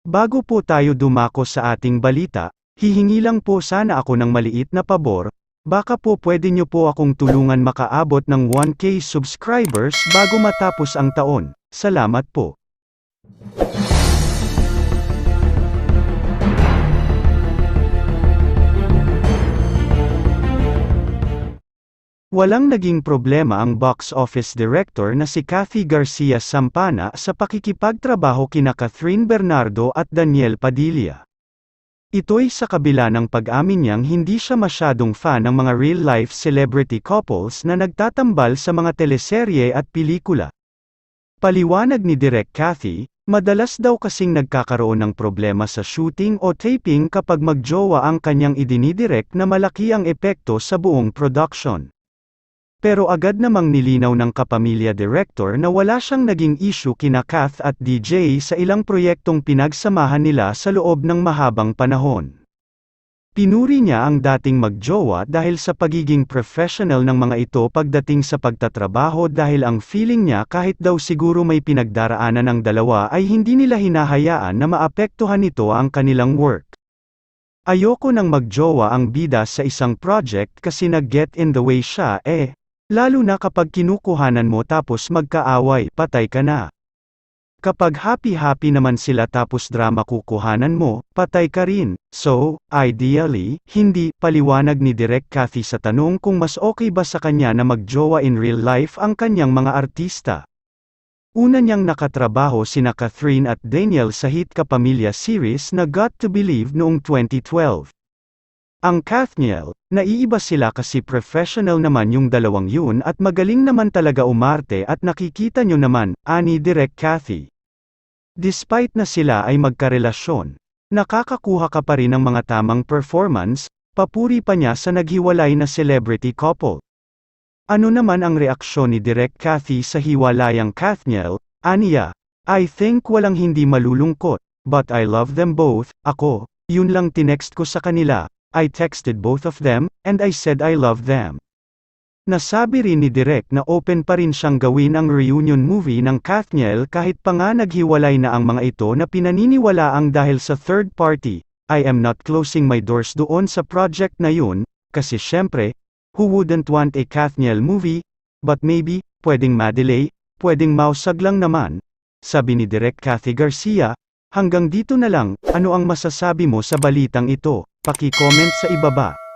Bago po tayo dumako sa ating balita, hihingi lang po sana ako ng maliit na pabor, baka po pwede nyo po akong tulungan makaabot ng 1K subscribers bago matapos ang taon. Salamat po. Walang naging problema ang box office director na si Cathy Garcia Sampana sa pakikipagtrabaho kina Catherine Bernardo at Daniel Padilla. Ito'y sa kabila ng pag-amin niyang hindi siya masyadong fan ng mga real-life celebrity couples na nagtatambal sa mga teleserye at pelikula. Paliwanag ni Direk Cathy, madalas daw kasing nagkakaroon ng problema sa shooting o taping kapag magjowa ang kanyang idinidirect na malaki ang epekto sa buong production. Pero agad namang nilinaw ng kapamilya director na wala siyang naging issue kina Kath at DJ sa ilang proyektong pinagsamahan nila sa loob ng mahabang panahon. Pinuri niya ang dating magjowa dahil sa pagiging professional ng mga ito pagdating sa pagtatrabaho dahil ang feeling niya kahit daw siguro may pinagdaraanan ng dalawa ay hindi nila hinahayaan na maapektuhan nito ang kanilang work. Ayoko nang magjowa ang bida sa isang project kasi nag-get in the way siya lalo na kapag kinukuhanan mo tapos magkaaway, patay ka na. Kapag happy-happy naman sila tapos drama kukuhanan mo, patay ka rin. So, ideally, hindi, paliwanag ni Direk Cathy sa tanong kung mas okay ba sa kanya na magjowa in real life ang kanyang mga artista. Una niyang nakatrabaho sina Catherine at Daniel sa hit Kapamilya series na Got to Believe noong 2012. Ang Kathniel, naiiba sila kasi professional naman yung dalawang yun at magaling naman talaga umarte at nakikita nyo naman, ani Direk Cathy. Despite na sila ay magkarelasyon, nakakakuha ka pa rin ng mga tamang performance, papuri pa niya sa naghiwalay na celebrity couple. Ano naman ang reaksyon ni Direk Cathy sa hiwalayang Kathniel, aniya? I think walang hindi malulungkot, but I love them both, ako, yun lang tinext ko sa kanila. I texted both of them, and I said I love them. Nasabi rin ni Direk na open pa rin siyang gawin ang reunion movie ng Kathniel kahit pa nga naghiwalay na ang mga ito na pinaniniwalaang dahil sa third party. I am not closing my doors doon sa project na yun, kasi syempre, who wouldn't want a Kathniel movie? But maybe, pwedeng madelay, pwedeng mausag lang naman. Sabi ni Direk Cathy Garcia, hanggang dito na lang, ano ang masasabi mo sa balitang ito? Paki-comment sa ibaba.